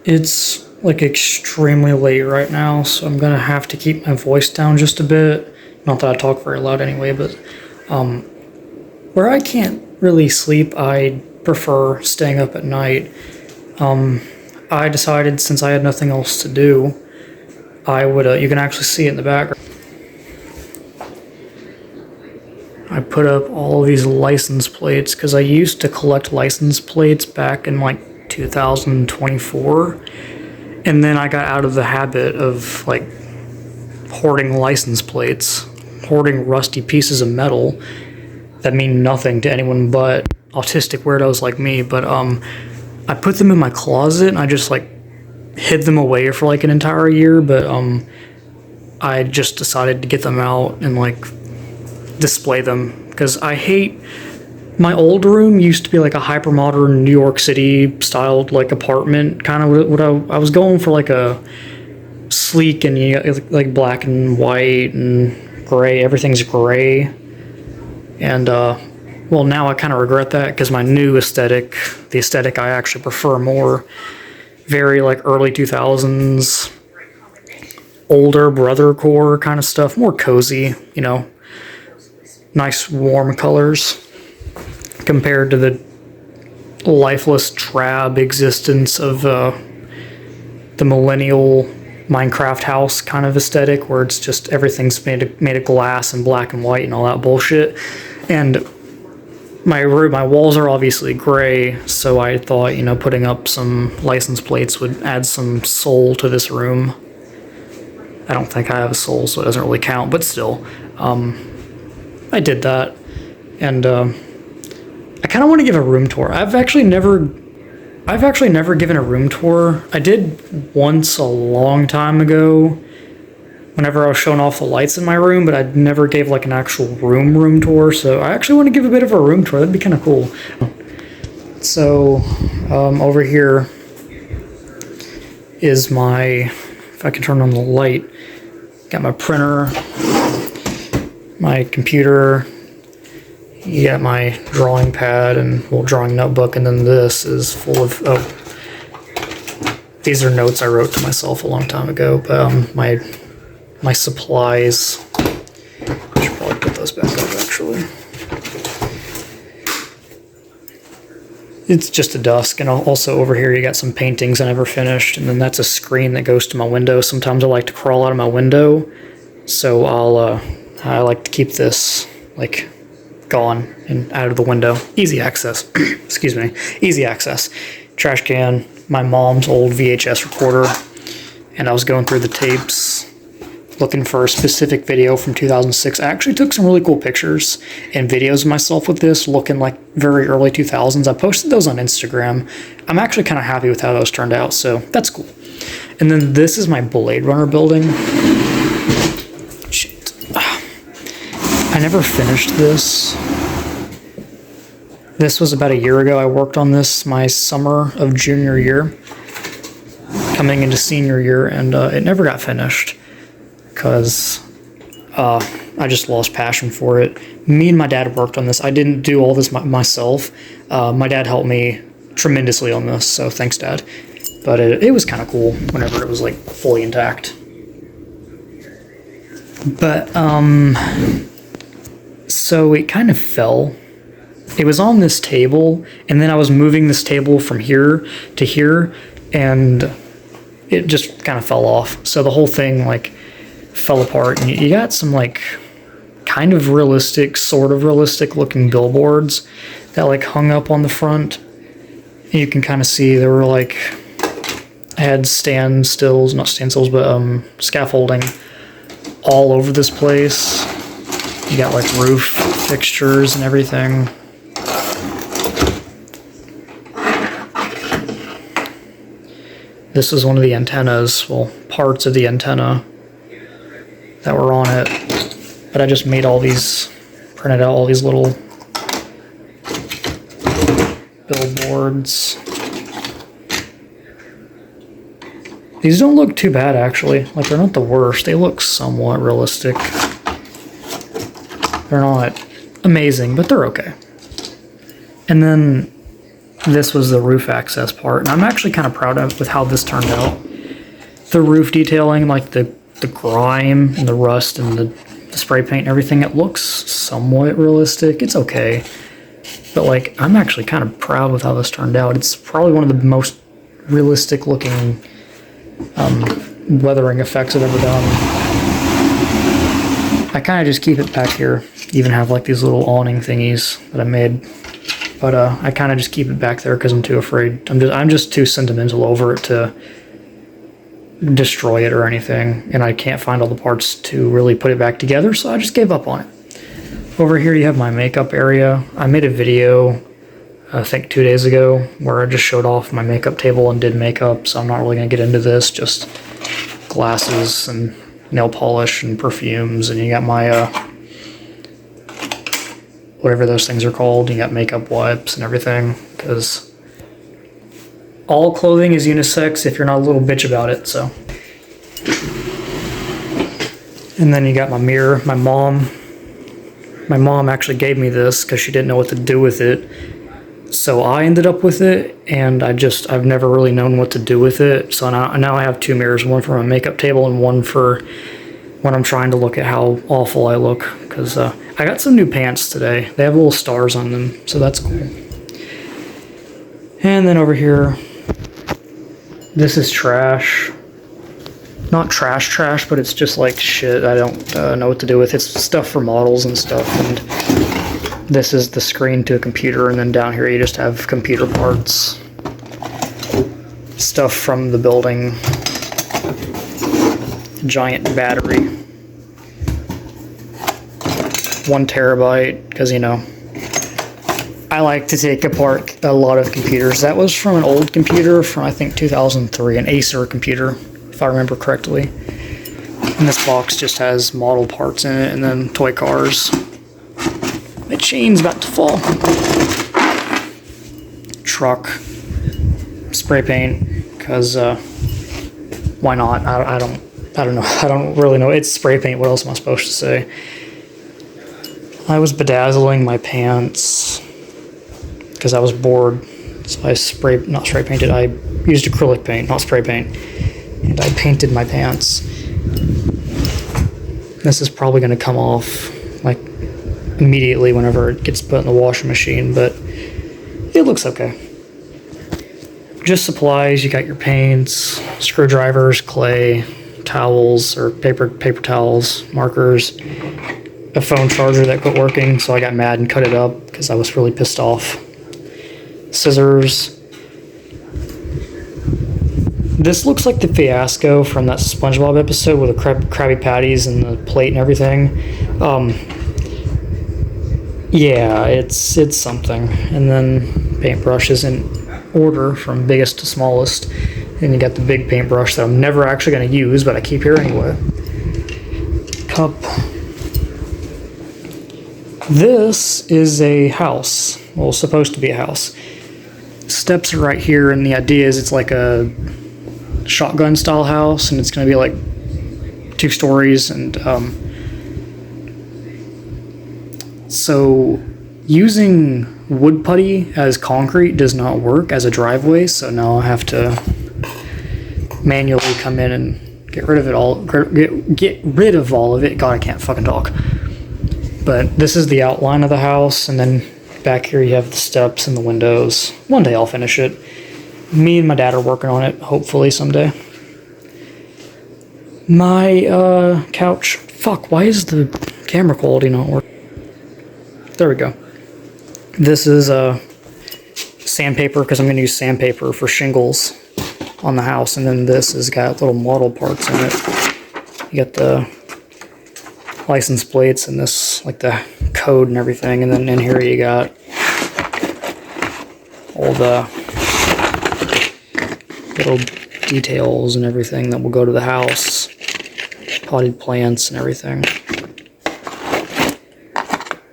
It's like extremely late right now, so I'm gonna have to keep my voice down just a bit. Not that I talk very loud anyway, but where I can't really sleep, I prefer staying up at night. I decided since I had nothing else to do, I would, you can actually see it in the background. I put up all of these license plates because I used to collect license plates back in like 2024, and then I got out of the habit of like hoarding license plates, hoarding rusty pieces of metal that mean nothing to anyone but autistic weirdos like me. But I put them in my closet and I just like hid them away for like an entire year. But I just decided to get them out and like display them because I hate. My old room used to be like a hyper-modern New York City styled like apartment, kind of what I was going for, like a sleek and like black and white and gray. Everything's gray, and well, now I kind of regret that because my new aesthetic, the aesthetic I actually prefer more, very like early 2000s, older brothercore kind of stuff, more cozy, you know, nice warm colors, compared to the lifeless, drab existence of the millennial Minecraft house kind of aesthetic, where it's just everything's made of glass and black and white and all that bullshit. And my walls are obviously gray, so I thought, you know, putting up some license plates would add some soul to this room. I don't think I have a soul, so it doesn't really count, but still, I did that, and I kind of want to give a room tour. I've actually never given a room tour. I did once a long time ago, whenever I was showing off the lights in my room, but I never gave like an actual room tour. So I actually want to give a bit of a room tour. That'd be kind of cool. So over here is my, if I can turn on the light, got my printer, my computer. You got my drawing pad and little drawing notebook, and then this is full of, these are notes I wrote to myself a long time ago, but my supplies, I should probably put those back up actually. It's just a dusk, and also over here you got some paintings I never finished, and then that's a screen that goes to my window. Sometimes I like to crawl out of my window, so I like to keep this like gone and out of the window. Easy access. Excuse me. Easy access. Trash can, my mom's old VHS recorder, and I was going through the tapes looking for a specific video from 2006. I actually took some really cool pictures and videos of myself with this, looking like very early 2000s. I posted those on Instagram. I'm actually kind of happy with how those turned out, so that's cool. And then this is my Blade Runner building. I never finished this. This was about a year ago. I worked on this my summer of junior year, coming into senior year, and it never got finished because I just lost passion for it. Me and my dad worked on this. I didn't do all this myself. My dad helped me tremendously on this, so thanks, Dad. But it was kind of cool whenever it was like fully intact. But so it kind of fell. It was on this table, and then I was moving this table from here to here, and it just kind of fell off. So the whole thing like fell apart, and you got some like kind of realistic, sort of realistic looking billboards that like hung up on the front. And you can kind of see there were like, I had not standstills, but scaffolding all over this place. You got like roof fixtures and everything. This is one of the antennas, well, parts of the antenna that were on it. But I just made all these, printed out all these little billboards. These don't look too bad, actually. Like, they're not the worst. They look somewhat realistic. They're not amazing, but they're okay. And then this was the roof access part, and I'm actually kind of proud of with how this turned out. The roof detailing, like the grime and the rust and the spray paint and everything, it looks somewhat realistic. It's okay. But like, I'm actually kind of proud with how this turned out. It's probably one of the most realistic looking weathering effects I've ever done. I kind of just keep it back here. Even have like these little awning thingies that I made. But I kind of just keep it back there because I'm too afraid. I'm just too sentimental over it to destroy it or anything. And I can't find all the parts to really put it back together, so I just gave up on it. Over here you have my makeup area. I made a video, I think 2 days ago, where I just showed off my makeup table and did makeup, so I'm not really going to get into this, just glasses and nail polish and perfumes, and you got my, whatever those things are called, you got makeup wipes and everything, because all clothing is unisex if you're not a little bitch about it, so. And then you got my mirror. My mom actually gave me this because she didn't know what to do with it. So I ended up with it, and I've never really known what to do with it. So now I have two mirrors, one for my makeup table and one for when I'm trying to look at how awful I look. Because I got some new pants today. They have little stars on them, so that's cool. And then over here, this is trash. Not trash, but it's just like shit I don't know what to do with. It's stuff for models and stuff, and this is the screen to a computer, and then down here you just have computer parts. Stuff from the building. Giant battery. 1 terabyte, because you know, I like to take apart a lot of computers. That was from an old computer from I think 2003, an Acer computer, if I remember correctly. And this box just has model parts in it, and then toy cars. My chain's about to fall. Truck. Spray paint, because why not? I don't know. I don't really know. It's spray paint. What else am I supposed to say? I was bedazzling my pants because I was bored. So I I used acrylic paint, not spray paint. And I painted my pants. This is probably going to come off like immediately whenever it gets put in the washing machine, but it looks okay. Just supplies, you got your paints, screwdrivers, clay, towels or paper towels, markers, a phone charger that quit working, so I got mad and cut it up because I was really pissed off. Scissors. This looks like the fiasco from that SpongeBob episode with the Krabby Patties and the plate and everything. Yeah, it's something. And then paintbrushes in order from biggest to smallest. And you got the big paintbrush that I'm never actually going to use, but I keep here anyway. Cup. This is a house. Well, it's supposed to be a house. Steps are right here, and the idea is it's like a shotgun style house, and it's going to be like 2 stories, and so using wood putty as concrete does not work as a driveway, so now I have to manually come in and get rid of it all. Get rid of all of it. God, I can't fucking talk. But this is the outline of the house, and then back here you have the steps and the windows. One day I'll finish it. Me and my dad are working on it, hopefully someday. My couch. Fuck, why is the camera quality not working? There we go. This is sandpaper, because I'm going to use sandpaper for shingles on the house, and then this has got little model parts in it. You got the license plates and this, like the code and everything, and then in here you got all the little details and everything that will go to the house, potted plants and everything.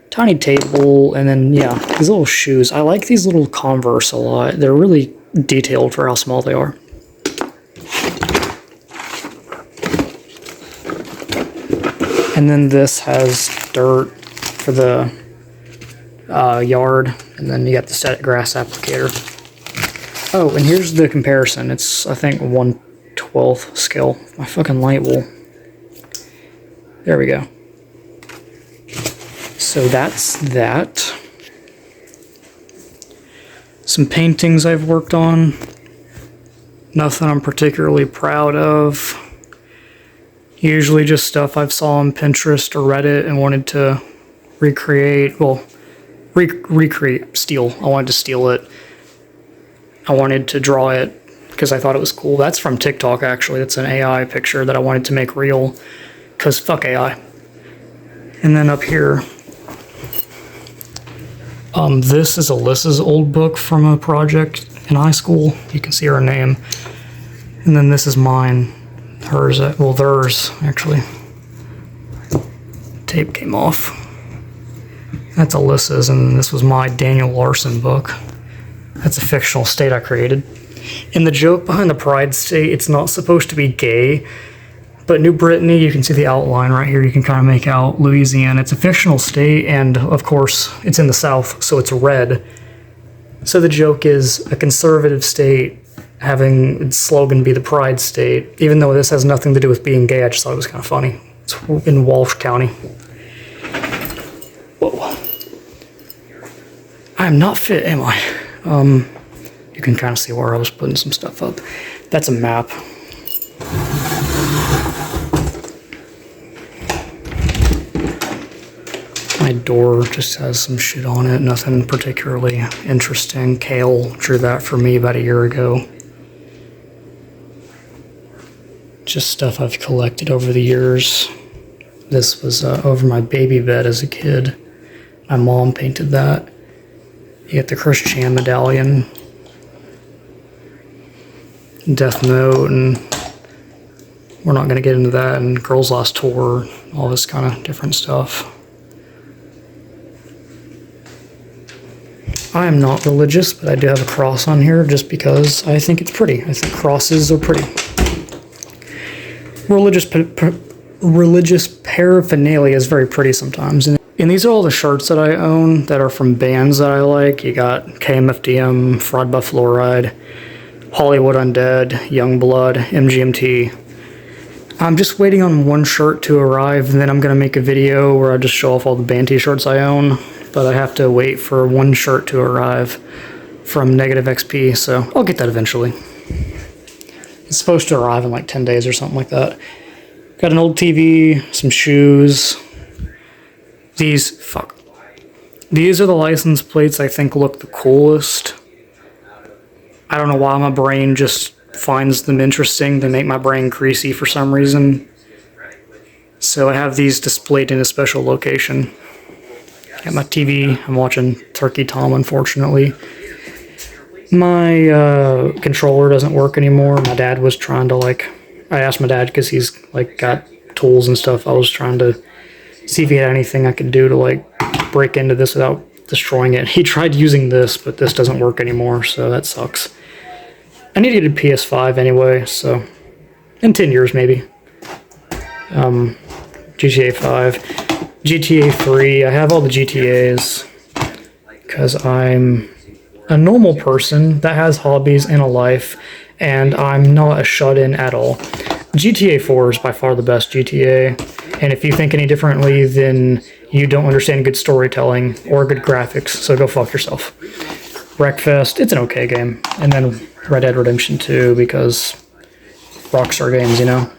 Tiny table, and then yeah, these little shoes. I like these little Converse a lot. They're really detailed for how small they are. And then this has dirt for the yard, and then you got the static grass applicator. Oh, and here's the comparison. It's, I think, 1/12 scale. My fucking light will... There we go. So that's that. Some paintings I've worked on. Nothing I'm particularly proud of. Usually just stuff I've saw on Pinterest or Reddit and wanted to recreate. Well, steal. I wanted to steal it. I wanted to draw it because I thought it was cool. That's from TikTok, actually. That's an AI picture that I wanted to make real because fuck AI. And then up here, this is Alyssa's old book from a project in high school. You can see her name. And then this is mine. Hers, well, theirs, actually. Tape came off. That's Alyssa's, and this was my Daniel Larson book. That's a fictional state I created. And the joke behind the Pride State, it's not supposed to be gay, but New Brittany, you can see the outline right here. You can kind of make out Louisiana. It's a fictional state, and of course, it's in the South, so it's red. So the joke is a conservative state having its slogan be the Pride State, even though this has nothing to do with being gay. I just thought it was kind of funny. It's in Walsh County. Whoa. I am not fit, am I? You can kind of see where I was putting some stuff up. That's a map. My door just has some shit on it, nothing particularly interesting. Kale drew that for me about a year ago. Just stuff I've collected over the years. This was over my baby bed as a kid. My mom painted that. You get the Chris Chan medallion, Death Note, and we're not going to get into that, and Girls Last Tour, all this kind of different stuff. I am not religious, but I do have a cross on here just because I think it's pretty. I think crosses are pretty. Religious paraphernalia is very pretty sometimes. And these are all the shirts that I own that are from bands that I like. You got KMFDM, Fraud by Fluoride, Hollywood Undead, Youngblood, MGMT. I'm just waiting on one shirt to arrive, and then I'm going to make a video where I just show off all the band t-shirts I own. But I have to wait for one shirt to arrive from Negative XP, so I'll get that eventually. It's supposed to arrive in like 10 days or something like that. Got an old TV, some shoes. These are the license plates I think look the coolest. I don't know why my brain just finds them interesting. They make my brain greasy for some reason. So I have these displayed in a special location. Got my TV. I'm watching Turkey Tom, unfortunately. My controller doesn't work anymore. My dad was trying to I asked my dad because he's got tools and stuff. I was trying to see if he had anything I could do to break into this without destroying it. He tried using this, but this doesn't work anymore, so that sucks. I need to get a PS5 anyway, so in 10 years maybe. GTA 5, GTA 3. I have all the GTAs because I'm a normal person that has hobbies and a life, and I'm not a shut-in at all. GTA 4 is by far the best GTA, and if you think any differently, then you don't understand good storytelling or good graphics, so go fuck yourself. Wreckfest, it's an okay game. And then Red Dead Redemption 2, because Rockstar Games, you know?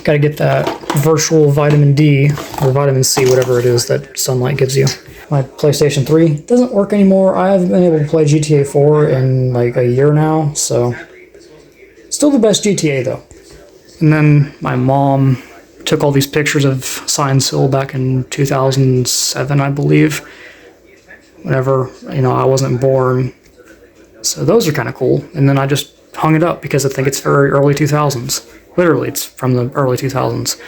Gotta get that virtual vitamin D, or vitamin C, whatever it is that sunlight gives you. My PlayStation 3 doesn't work anymore. I haven't been able to play GTA 4 in a year now, so... Still the best GTA, though. And then my mom took all these pictures of Silent Hill back in 2007, I believe. Whenever, I wasn't born. So those are kind of cool. And then I just hung it up because I think it's very early 2000s. Literally, it's from the early 2000s.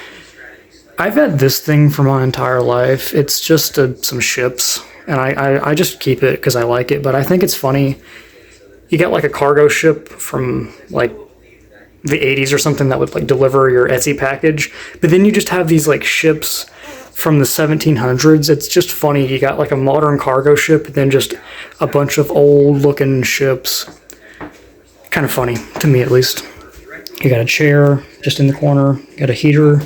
I've had this thing for my entire life. It's just some ships. And I just keep it because I like it. But I think it's funny. You get a cargo ship from the 80s or something that would deliver your Etsy package, but then you just have these ships from the 1700s. It's just funny. You got like a modern cargo ship and then just a bunch of old looking ships. Kind of funny, to me at least. You got a chair just in the corner. You got a heater.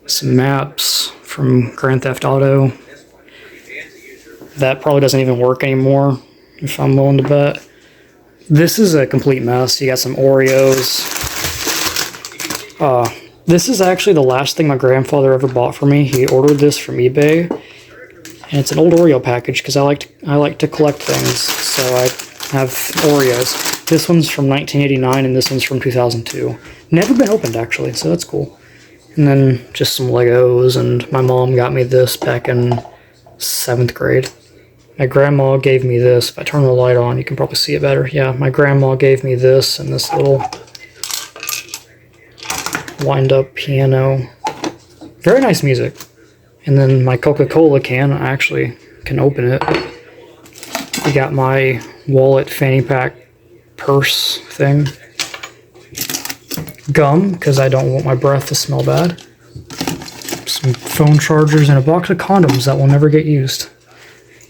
Some maps from Grand Theft Auto. That probably doesn't even work anymore, if I'm willing to bet. This is a complete mess. You got some Oreos. This is actually the last thing my grandfather ever bought for me. He ordered this from eBay, and it's an old Oreo package because I like to collect things, so I have Oreos. This one's from 1989, and this one's from 2002. Never been opened, actually, so that's cool. And then just some Legos, and my mom got me this back in 7th grade. My grandma gave me this. If I turn the light on, you can probably see it better. Yeah, my grandma gave me this and this little wind-up piano. Very nice music. And then my Coca-Cola can, I actually can open it. I got my wallet fanny pack purse thing. Gum, because I don't want my breath to smell bad. Some phone chargers and a box of condoms that will never get used.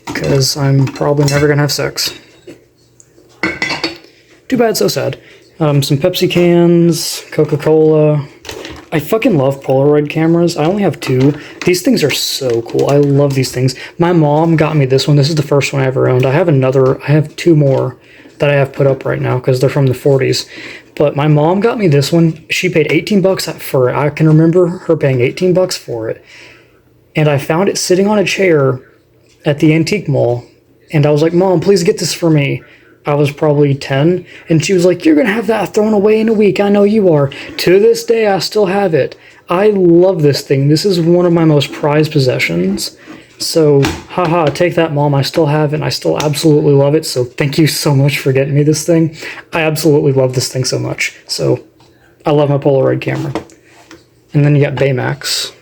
Because I'm probably never going to have sex. Too bad, so sad. Some Pepsi cans, Coca-Cola. I fucking love Polaroid cameras. I only have 2. These things are so cool. I love these things. My mom got me this one. This is the first one I ever owned. I have 2 more that I have put up right now because they're from the 40s. But my mom got me this one. She paid $18 for it. I can remember her paying $18 for it. And I found it sitting on a chair at the antique mall, and I was like, Mom, please get this for me. I was probably 10, and she was like, you're gonna have that thrown away in a week. I know you are. To this day, I still have it. I love this thing. This is one of my most prized possessions. So, haha, take that, Mom. I still have it, and I still absolutely love it, so thank you so much for getting me this thing. I absolutely love this thing so much. So, I love my Polaroid camera. And then you got Baymax.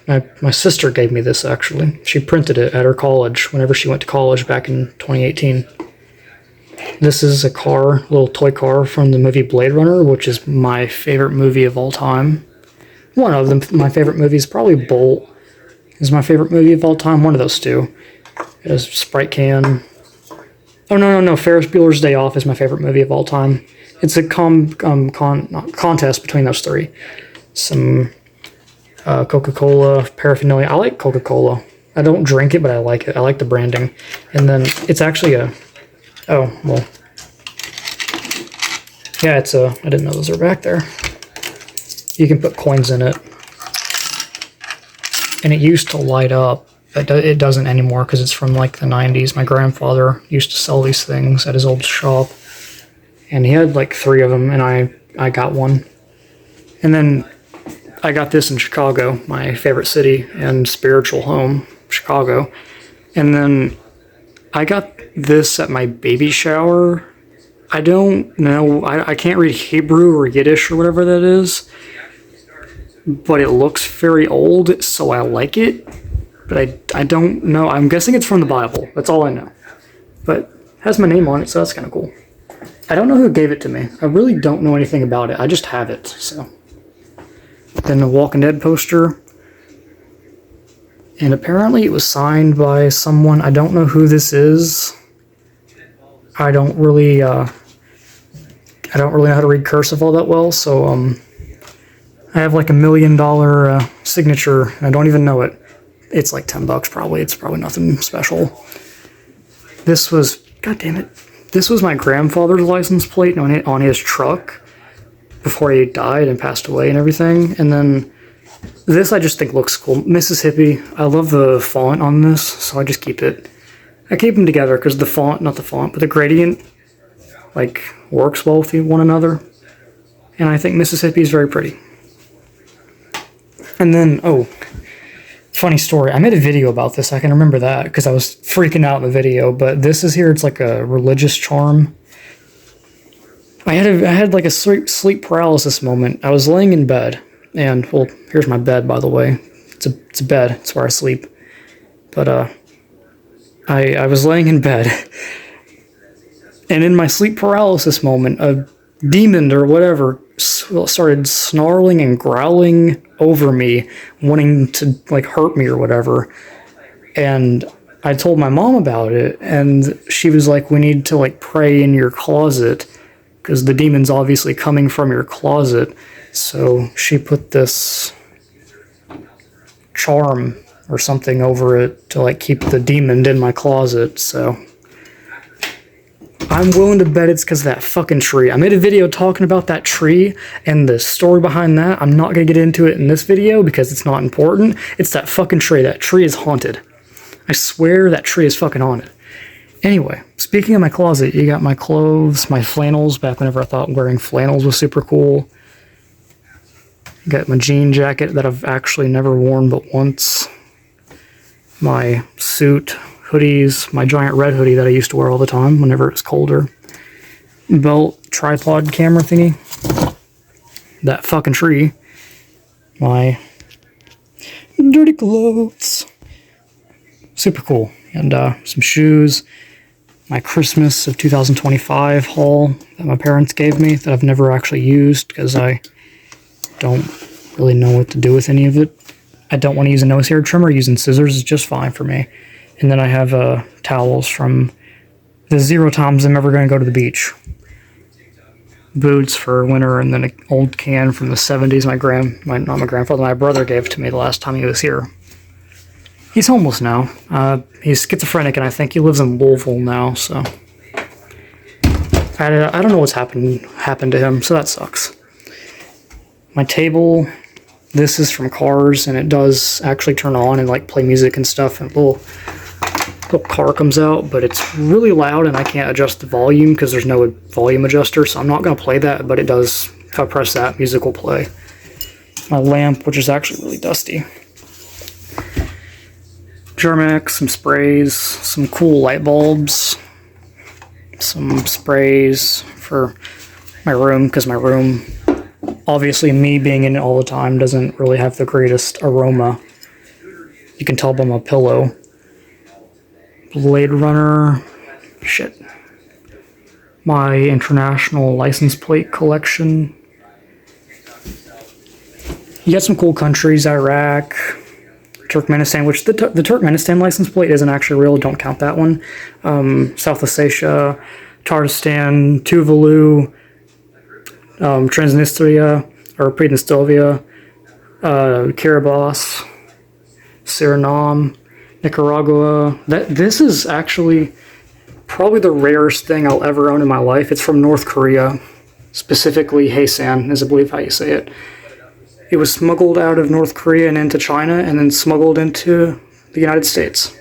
My sister gave me this, actually. She printed it at her college whenever she went to college back in 2018. This is a car, a little toy car from the movie Blade Runner, which is my favorite movie of all time. One of them, my favorite movies, probably Bolt is my favorite movie of all time. One of those two. It has Sprite can. Oh, no. Ferris Bueller's Day Off is my favorite movie of all time. It's a contest between those 3. Some Coca-Cola paraphernalia. I like Coca-Cola. I don't drink it, but I like it. I like the branding. And then it's actually a... Oh, well. Yeah, it's a... I didn't know those were back there. You can put coins in it. And it used to light up. It doesn't anymore because it's from like the 90s. My grandfather used to sell these things at his old shop. And he had like 3 of them, and I got one. And then I got this in Chicago, my favorite city and spiritual home, Chicago. And then I got this at my baby shower. I don't know, I can't read Hebrew or Yiddish or whatever that is, but it looks very old, so I like it. But I don't know, I'm guessing it's from the Bible, that's all I know. But it has my name on it, so that's kind of cool. I don't know who gave it to me. I really don't know anything about it, I just have it, so. Then the Walking Dead poster. And apparently it was signed by someone. I don't know who this is. I don't really know how to read cursive all that well, so I have like $1 million signature, and I don't even know it. It's like $10 probably. It's probably nothing special. This was, god damn it, this was my grandfather's license plate on his truck before he died and passed away and everything. And then this I just think looks cool. Mississippi. I love the font on this, so I just keep it. I keep them together because the font, not the font, but the gradient, like, works well with one another. And I think Mississippi is very pretty. And then, oh, funny story. I made a video about this. I can remember that because I was freaking out in the video. But this is here. It's like a religious charm. I had like a sleep paralysis moment. I was laying in bed, and well, here's my bed, by the way. It's a bed. It's where I sleep. But I was laying in bed, and in my sleep paralysis moment, a demon or whatever started snarling and growling over me, wanting to like hurt me or whatever. And I told my mom about it, and she was like, we need to like pray in your closet because the demon's obviously coming from your closet. So she put this charm or something over it to like keep the demon in my closet. So I'm willing to bet it's because of that fucking tree. I made a video talking about that tree and the story behind that. I'm not going to get into it in this video because it's not important. It's that fucking tree. That tree is haunted. I swear that tree is fucking haunted. Anyway, speaking of my closet, you got my clothes, my flannels, back whenever I thought wearing flannels was super cool. Got my jean jacket that I've actually never worn but once. My suit, hoodies, my giant red hoodie that I used to wear all the time whenever it was colder. Belt, tripod, camera thingy. That fucking tree. My dirty clothes. Super cool. And some shoes. My Christmas of 2025 haul that my parents gave me that I've never actually used because I don't really know what to do with any of it. I don't want to use a nose hair trimmer. Using scissors is just fine for me. And then I have towels from the 0 times I'm ever going to go to the beach. Boots for winter, and then an old can from the 70s my brother gave to me the last time he was here. He's homeless now. He's schizophrenic, and I think he lives in Louisville now, so I don't know what's happened to him, so that sucks. My table, this is from Cars, and it does actually turn on and like play music and stuff, and a little car comes out, but it's really loud and I can't adjust the volume because there's no volume adjuster, so I'm not going to play that, but it does. If I press that, music will play. My lamp, which is actually really dusty. Germex, some sprays, some cool light bulbs, some sprays for my room, because my room, obviously me being in it all the time, doesn't really have the greatest aroma. You can tell by my pillow. Blade Runner, shit. My international license plate collection. You got some cool countries, Iraq, Turkmenistan, which the Turkmenistan license plate isn't actually real, don't count that one. South Ossetia, Tatarstan, Tuvalu, Transnistria, or Pridnestovia, Kiribati, Suriname, Nicaragua. This is actually probably the rarest thing I'll ever own in my life. It's from North Korea, specifically Haesan, is I believe how you say it. It was smuggled out of North Korea and into China, and then smuggled into the United States.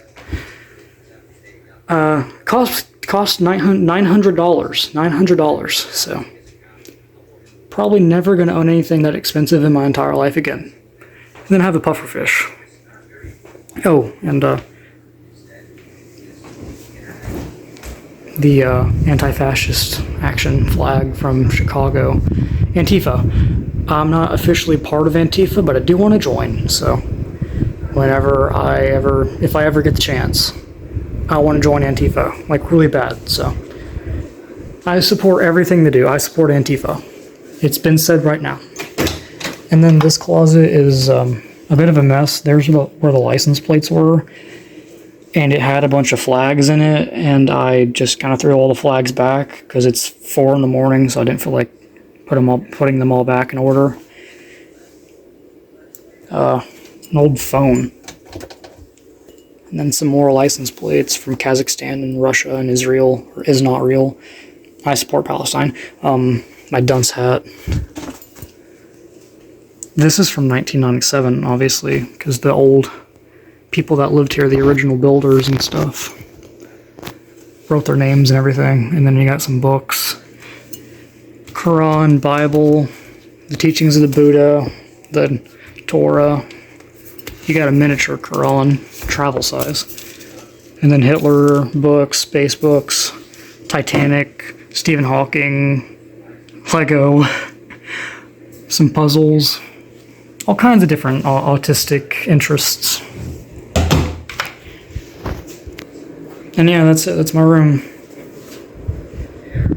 Cost $900, so probably never going to own anything that expensive in my entire life again. And then I have a pufferfish. Oh, and the anti-fascist action flag from Chicago, Antifa. I'm not officially part of Antifa, but I do want to join, so if I ever get the chance, I want to join Antifa, like really bad, so I support everything they do. I support Antifa. It's been said right now. And then this closet is a bit of a mess. There's where the license plates were, and it had a bunch of flags in it, and I just kind of threw all the flags back because it's 4 a.m, so I didn't feel like putting them all back in order. An old phone. And then some more license plates from Kazakhstan and Russia and Israel, or is not real. I support Palestine. My dunce hat. This is from 1997, obviously, because the old people that lived here, the original builders and stuff, wrote their names and everything. And then you got some books. Quran, Bible, the teachings of the Buddha, the Torah. You got a miniature Quran, travel size. And then Hitler books, space books, Titanic, Stephen Hawking, Lego, some puzzles, all kinds of different autistic interests. And yeah, that's it. That's my room.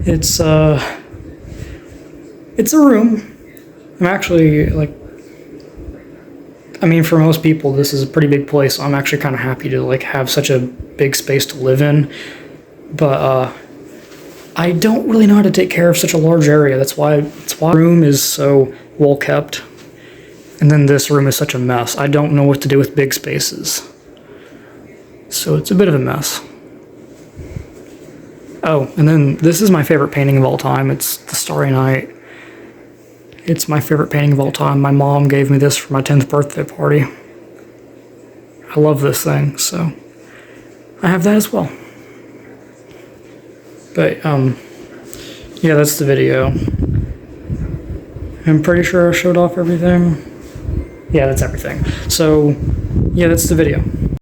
It's a room. I'm actually, like, I mean, for most people, this is a pretty big place. So I'm actually kind of happy to like have such a big space to live in. But I don't really know how to take care of such a large area. That's why the room is so well kept. And then this room is such a mess. I don't know what to do with big spaces. So it's a bit of a mess. Oh, and then this is my favorite painting of all time. It's The Starry Night. It's my favorite painting of all time. My mom gave me this for my 10th birthday party. I love this thing, so I have that as well. But, yeah, that's the video. I'm pretty sure I showed off everything. Yeah, that's everything. So, yeah, that's the video.